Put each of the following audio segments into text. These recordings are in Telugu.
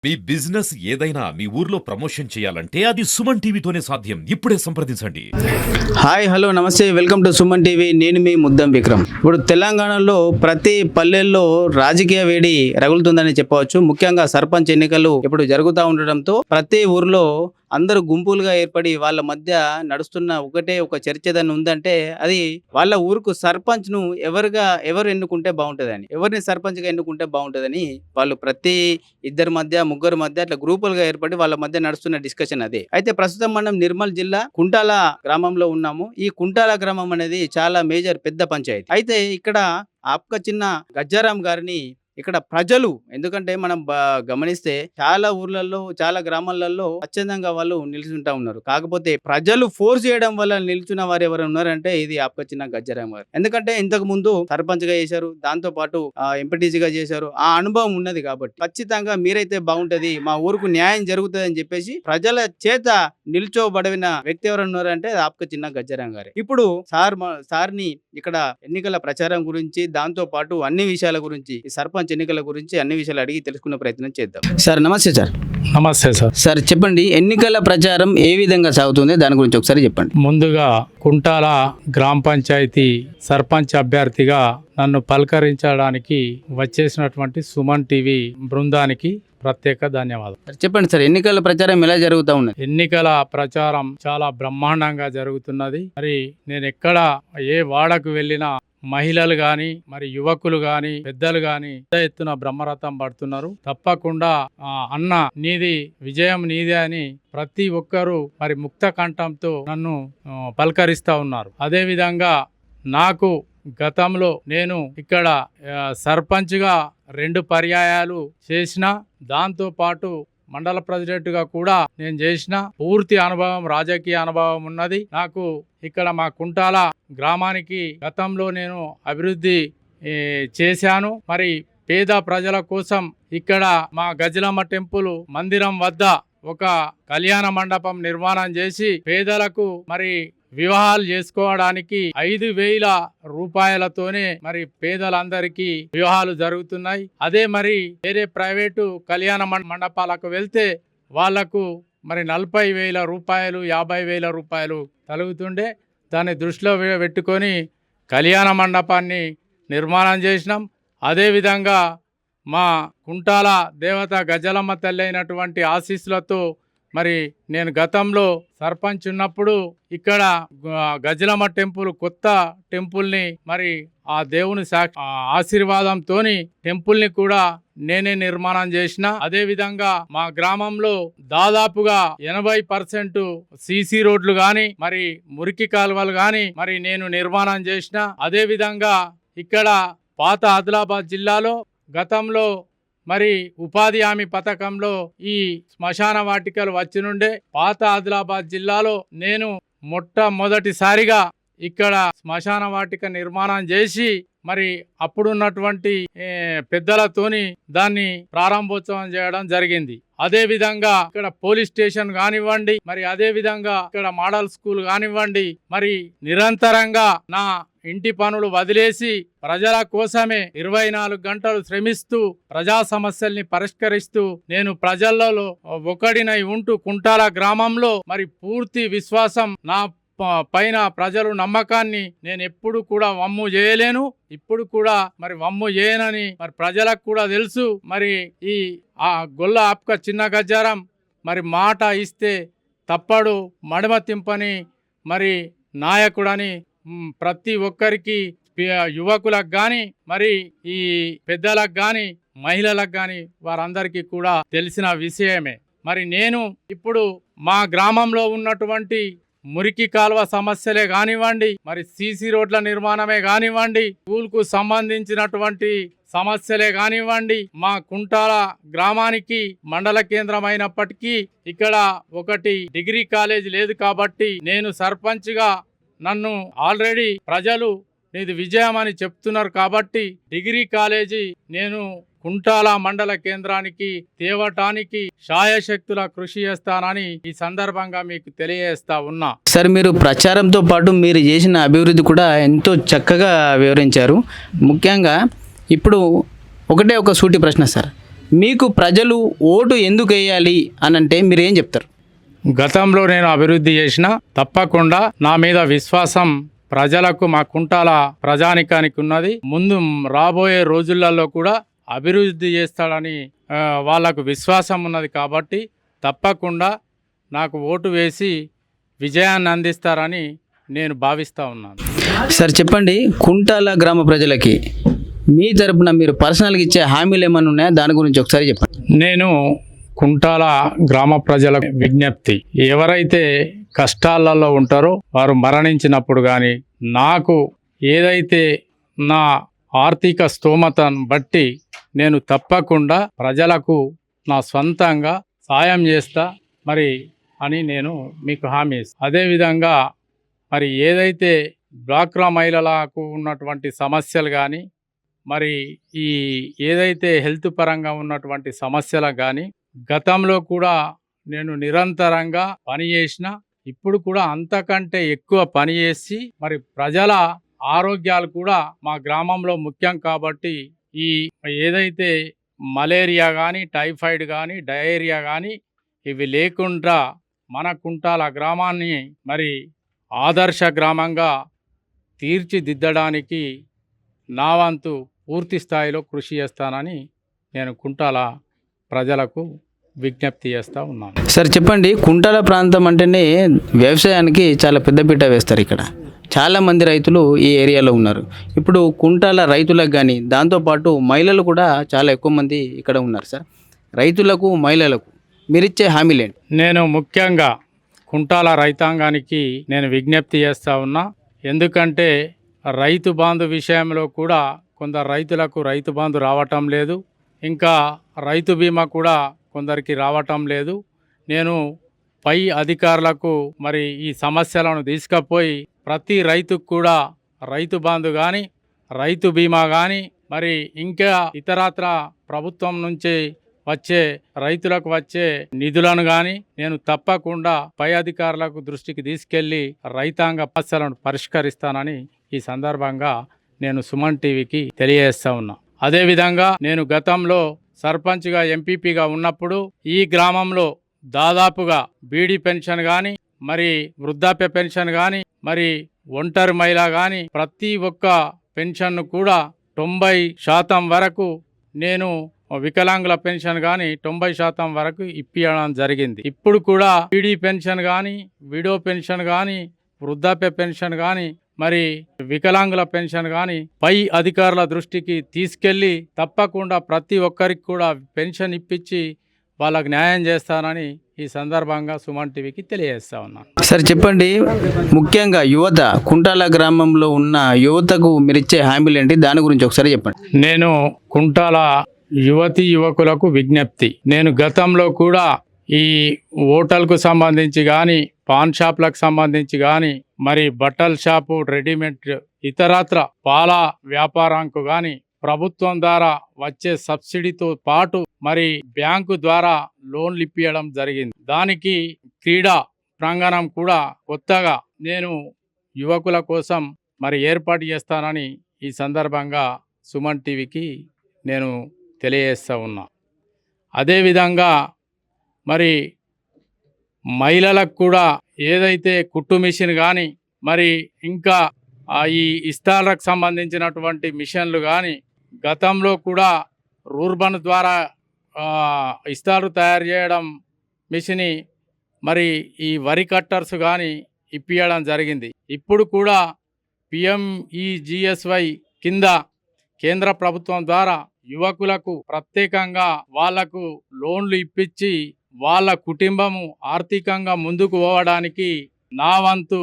మీ బిజినెస్ ఏదైనా మీ ఊర్లో ప్రమోషన్ చేయాలంటే అది సుమన్ టీవీతోనే సాధ్యం. ఇప్పుడే సంప్రదించండి. హాయ్ హలో నమస్తే, వెల్కమ్ టు సుమన్ టీవీ. నేను మీ ముద్దం విక్రమ్. ఇప్పుడు తెలంగాణలో ప్రతి పల్లెల్లో రాజకీయ వేడి రగులుతుందని చెప్పవచ్చు. ముఖ్యంగా సర్పంచ్ ఎన్నికలు ఇప్పుడు జరుగుతూ ఉండడంతో ప్రతి ఊర్లో అందరూ గుంపులుగా ఏర్పడి వాళ్ళ మధ్య నడుస్తున్న ఒకటే ఒక చర్చ ఏదైనా ఉందంటే అది వాళ్ళ ఊరుకు సర్పంచ్ను ఎవరు ఎన్నుకుంటే బాగుంటుందని, ఎవరిని సర్పంచ్గా ఎన్నుకుంటే బాగుంటుందని వాళ్ళు ప్రతి ఇద్దరి మధ్య ముగ్గురు మధ్య అట్లా గ్రూపులుగా ఏర్పడి వాళ్ళ మధ్య నడుస్తున్న డిస్కషన్ అదే. అయితే ప్రస్తుతం మనం నిర్మల్ జిల్లా కుంటాల గ్రామంలో ఉన్నాము. ఈ కుంటాల గ్రామం అనేది చాలా మేజర్ పెద్ద పంచాయతీ. అయితే ఇక్కడ ఆప్క చిన్న గజ్జారాం గారిని ఇక్కడ ప్రజలు, ఎందుకంటే మనం గమనిస్తే చాలా ఊర్లలో చాలా గ్రామాలలో స్వచ్ఛందంగా వాళ్ళు నిలుచుంటా ఉన్నారు. కాకపోతే ప్రజలు ఫోర్స్ చేయడం వల్ల నిల్చున్న వారు ఎవరు ఉన్నారంటే ఇది ఆప్క చిన్న గజ్జారాం గారు. ఎందుకంటే ఇంతకు ముందు సర్పంచ్ గా చేశారు, దాంతో పాటు ఎంపీటీసీగా చేశారు. ఆ అనుభవం ఉన్నది కాబట్టి ఖచ్చితంగా మీరైతే బాగుంటది, మా ఊరుకు న్యాయం జరుగుతుంది అని చెప్పేసి ప్రజల చేత నిల్చోబడిన వ్యక్తి ఎవరు ఉన్నారంటే ఆప్క చిన్న గజ్జారాం గారు. ఇప్పుడు సార్ని ఇక్కడ ఎన్నికల ప్రచారం గురించి, దాంతో పాటు అన్ని విషయాల గురించి, ఈ సర్పంచ్ ఎన్నికల గురించి అన్ని విషయాలు అడిగి తెలుసుకునే ప్రయత్నం చేద్దాం. సార్ నమస్తే. సార్ నమస్తే సార్. సార్ చెప్పండి, ఎన్నికల ప్రచారం ఏ విధంగా సాగుతుంది దాని గురించి ఒకసారి చెప్పండి. ముందుగా కుంటాల గ్రామ పంచాయతీ సర్పంచ్ అభ్యర్థిగా నన్ను పలకరించడానికి వచ్చేసినటువంటి సుమన్ టీవీ బృందానికి ప్రత్యేక ధన్యవాదాలు. చెప్పండి సార్, ఎన్నికల ప్రచారం ఎలా జరుగుతూ ఉన్నది? ఎన్నికల ప్రచారం చాలా బ్రహ్మాండంగా జరుగుతున్నది. మరి నేను ఎక్కడ ఏ వాడకు వెళ్ళినా మహిళలు గాని, మరి యువకులు గాని, పెద్దలు గాని పెద్ద ఎత్తున బ్రహ్మరథం పడుతున్నారు. తప్పకుండా అన్న నీది విజయం నీదే అని ప్రతి ఒక్కరూ మరి ముక్త కంఠంతో నన్ను పలకరిస్తా ఉన్నారు. అదే విధంగా నాకు గతంలో నేను ఇక్కడ సర్పంచ్గా 2 పర్యాయాలు చేసిన, దాంతో పాటు మండల ప్రెసిడెంట్గా కూడా నేను చేసిన పూర్తి అనుభవం, రాజకీయ అనుభవం ఉన్నది నాకు. ఇక్కడ మా కుంటాల గ్రామానికి గతంలో నేను అభివృద్ధి చేశాను. మరి పేద ప్రజల కోసం ఇక్కడ మా గజలమ్మ టెంపుల్ మందిరం వద్ద ఒక కళ్యాణ మండపం నిర్మాణం చేసి పేదలకు మరి వివాహాలు చేసుకోవడానికి 5,000 రూపాయలతోనే మరి పేదలందరికీ వివాహాలు జరుగుతున్నాయి. అదే మరి వేరే ప్రైవేటు కళ్యాణ మండపాలకు వెళ్తే వాళ్లకు మరి 40,000 రూపాయలు, 50,000 రూపాయలు తలుగుతుండే. దాన్ని దృష్టిలో పెట్టుకొని కళ్యాణ మండపాన్ని నిర్మాణం చేసినాం. అదేవిధంగా మా కుంటాల దేవత గజలమ్మ తల్లి అయినటువంటి ఆశీస్సులతో మరి నేను గతంలో సర్పంచ్ ఉన్నప్పుడు ఇక్కడ గజలమ్మ టెంపుల్, కొత్త టెంపుల్ని మరి ఆ దేవుని ఆశీర్వాదంతో టెంపుల్ని కూడా నేనే నిర్మాణం చేసిన. అదే విధంగా మా గ్రామంలో దాదాపుగా 80% సీసీ రోడ్లు గాని, మరి మురికి కాలువలు గాని మరి నేను నిర్మాణం చేసిన. అదే విధంగా ఇక్కడ పాత ఆదిలాబాద్ జిల్లాలో గతంలో మరి ఉపాధి హామీ పథకంలో ఈ శ్మశాన వాటికలు వచ్చి నుండే పాత ఆదిలాబాద్ జిల్లాలో నేను మొట్టమొదటిసారిగా ఇక్కడ శ్మశాన వాటిక నిర్మాణం చేసి మరి అప్పుడున్నటువంటి పెద్దలతోని దాన్ని ప్రారంభోత్సవం చేయడం జరిగింది. అదే విధంగా ఇక్కడ పోలీస్ స్టేషన్ కానివ్వండి, మరి అదే విధంగా ఇక్కడ మోడల్ స్కూల్ కానివ్వండి, మరి నిరంతరంగా నా ఇంటి పనులు వదిలేసి ప్రజల కోసమే 24 గంటలు శ్రమిస్తూ ప్రజా సమస్యల్ని పరిష్కరిస్తూ నేను ప్రజలలో ఒకడినై ఉంటూ కుంటాల గ్రామంలో మరి పూర్తి విశ్వాసం నా పైన ప్రజలు నమ్మకాన్ని నేను ఎప్పుడు కూడా వమ్ము చేయలేను, ఇప్పుడు కూడా మరి వమ్ము చేయనని మరి ప్రజలకు కూడా తెలుసు. మరి ఈ గొల్ల ఆప్క చిన్న గజ్జారాం మరి మాట ఇస్తే తప్పడు మడమ తింపని మరి నాయకుడని ప్రతి ఒక్కరికి, యువకులకు గాని, మరి ఈ పెద్దలకు గాని, మహిళలకు గాని వారందరికీ కూడా తెలిసిన విషయమే. మరి నేను ఇప్పుడు మా గ్రామంలో ఉన్నటువంటి మురికి కాలువ సమస్యలే కానివ్వండి, మరి సీసీ రోడ్ల నిర్మాణమే కానివ్వండి, స్కూల్కు సంబంధించినటువంటి సమస్యలే కానివ్వండి, మా కుంటాల గ్రామానికి మండల కేంద్రం అయినప్పటికీ ఇక్కడ ఒకటి డిగ్రీ కాలేజ్ లేదు కాబట్టి నేను సర్పంచ్గా నన్ను ఆల్రెడీ ప్రజలు నీది విజయం అని చెప్తున్నారు కాబట్టి డిగ్రీ కాలేజీ నేను కుంటాల మండల కేంద్రానికి తేవటానికి శాయశక్తుల కృషి చేస్తానని ఈ సందర్భంగా మీకు తెలియజేస్తా ఉన్నా. సార్, మీరు ప్రచారంతో పాటు మీరు చేసిన అభివృద్ధి కూడా ఎంతో చక్కగా వివరించారు. ముఖ్యంగా ఇప్పుడు ఒకటే ఒక సూటి ప్రశ్న సార్, మీకు ప్రజలు ఓటు ఎందుకు వేయాలి అని అంటే మీరు ఏం చెప్తారు? గతంలో నేను అభివృద్ధి చేసిన తప్పకుండా నా మీద విశ్వాసం ప్రజలకు మా కుంటాల ప్రజానికానికి ఉన్నది. ముందు రాబోయే రోజులలో కూడా అభివృద్ధి చేస్తాడని వాళ్ళకు విశ్వాసం ఉన్నది. కాబట్టి తప్పకుండా నాకు ఓటు వేసి విజయాన్ని అందిస్తారని నేను భావిస్తూ ఉన్నాను. సార్ చెప్పండి, కుంటాల గ్రామ ప్రజలకి మీ తరపున మీరు పర్సనల్గా ఇచ్చే హామీలు ఏమైనా ఉన్నాయా? దాని గురించి ఒకసారి చెప్పండి. నేను కుంటాల గ్రామ ప్రజల విజ్ఞప్తి, ఎవరైతే కష్టాలలో ఉంటారో వారు మరణించినప్పుడు కానీ నాకు ఏదైతే నా ఆర్థిక స్తోమతను బట్టి నేను తప్పకుండా ప్రజలకు నా సొంతంగా సాయం చేస్తా మరి అని నేను మీకు హామీ ఇస్తాను. అదేవిధంగా మరి ఏదైతే డ్వాక్రా మహిళలకు ఉన్నటువంటి సమస్యలు కానీ మరి ఈ ఏదైతే హెల్త్ పరంగా ఉన్నటువంటి సమస్యలకు కానీ గతంలో కూడా నేను నిరంతరంగా పనిచేసిన, ఇప్పుడు కూడా అంతకంటే ఎక్కువ పని చేసి మరి ప్రజల ఆరోగ్యాలు కూడా మా గ్రామంలో ముఖ్యం. కాబట్టి ఈ ఏదైతే మలేరియా కానీ టైఫాయిడ్ కానీ డయేరియా కానీ ఇవి లేకుండా మన కుంటాల గ్రామాన్ని మరి ఆదర్శ గ్రామంగా తీర్చిదిద్దడానికి నా వంతు పూర్తి స్థాయిలో కృషి చేస్తానని నేను కుంటాల ప్రజలకు విజ్ఞప్తి చేస్తూ ఉన్నాను. సార్ చెప్పండి, కుంటాల ప్రాంతం అంటేనే వ్యవసాయానికి చాలా పెద్దపీట వేస్తారు. ఇక్కడ చాలామంది రైతులు ఈ ఏరియాలో ఉన్నారు. ఇప్పుడు కుంటాల రైతులకు కానీ దాంతోపాటు మహిళలు కూడా చాలా ఎక్కువ మంది ఇక్కడ ఉన్నారు. సార్ రైతులకు మహిళలకు మీరిచ్చే హామీలు ఏంటి? నేను ముఖ్యంగా కుంటాల రైతాంగానికి నేను విజ్ఞప్తి చేస్తూ ఉన్నా. ఎందుకంటే రైతు బంధు విషయంలో కూడా కొందరు రైతులకు రైతు బంధు రావటం లేదు, ఇంకా రైతు బీమా కూడా కొందరికి రావటం లేదు. నేను పై అధికారులకు మరి ఈ సమస్యలను తీసుకుపోయి ప్రతి రైతుకు కూడా రైతు బంధు కానీ రైతు బీమా కానీ మరి ఇంకా ఇతరత్ర ప్రభుత్వం నుంచి వచ్చే రైతులకు వచ్చే నిధులను కానీ నేను తప్పకుండా పై అధికారులకు దృష్టికి తీసుకెళ్లి రైతాంగ సమస్యలను పరిష్కరిస్తానని ఈ సందర్భంగా నేను సుమన్ టీవీకి తెలియజేస్తా ఉన్నా. అదేవిధంగా నేను గతంలో సర్పంచ్గా ఎంపీపీగా ఉన్నప్పుడు ఈ గ్రామంలో దాదాపుగా బీడీ పెన్షన్ కానీ మరి వృద్ధాప్య పెన్షన్ కానీ మరి ఒంటరి మహిళ కానీ ప్రతి ఒక్క పెన్షన్ను కూడా 90% వరకు నేను వికలాంగుల పెన్షన్ కానీ 90% వరకు ఇప్పించడం జరిగింది. ఇప్పుడు కూడా బీడీ పెన్షన్ కానీ విడో పెన్షన్ కానీ వృద్ధాప్య పెన్షన్ కానీ మరి వికలాంగుల పెన్షన్ కానీ పై అధికారుల దృష్టికి తీసుకెళ్లి తప్పకుండా ప్రతి ఒక్కరికి కూడా పెన్షన్ ఇప్పించి వాళ్ళకు న్యాయం చేస్తానని ఈ సందర్భంగా సుమన్ టీవీకి తెలియజేస్తా ఉన్నాను. సార్ చెప్పండి, ముఖ్యంగా యువత కుంటాల గ్రామంలో ఉన్న యువతకు మీరిచ్చే హామీలు ఏంటి? దాని గురించి ఒకసారి చెప్పండి. నేను కుంటాల యువతీ యువకులకు విజ్ఞప్తి, నేను గతంలో కూడా ఈ హోటల్కు సంబంధించి కానీ పాన్ షాప్లకు సంబంధించి కానీ మరి బట్టల షాపు రెడీమేడ్ ఇతరత్ర పాల వ్యాపారానికి కానీ ప్రభుత్వం ద్వారా వచ్చే సబ్సిడీతో పాటు మరి బ్యాంకు ద్వారా లోన్లు ఇప్పించడం జరిగింది. దానికి క్రీడా ప్రాంగణం కూడా కొత్తగా నేను యువకుల కోసం మరి ఏర్పాటు చేస్తానని ఈ సందర్భంగా సుమన్ టీవీకి నేను తెలియజేస్తూ ఉన్నా. అదేవిధంగా మరి మహిళలకు కూడా ఏదైతే కుట్టు మిషన్ కానీ మరి ఇంకా ఈ ఇస్తాలకు సంబంధించినటువంటి మిషన్లు కానీ గతంలో కూడా రూర్బన్ ద్వారా ఇస్తాలు తయారు చేయడం మిషన్ మరి ఈ వరి కట్టర్స్ కానీ ఇప్పించడం జరిగింది. ఇప్పుడు కూడా PMEGSY కింద కేంద్ర ప్రభుత్వం ద్వారా యువకులకు ప్రత్యేకంగా వాళ్లకు లోన్లు ఇప్పించి వాళ్ళ కుటుంబము ఆర్థికంగా ముందుకు పోవడానికి నా వంతు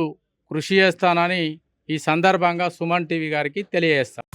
కృషి చేస్తానని ఈ సందర్భంగా సుమన్ టీవీ గారికి తెలియజేస్తాను.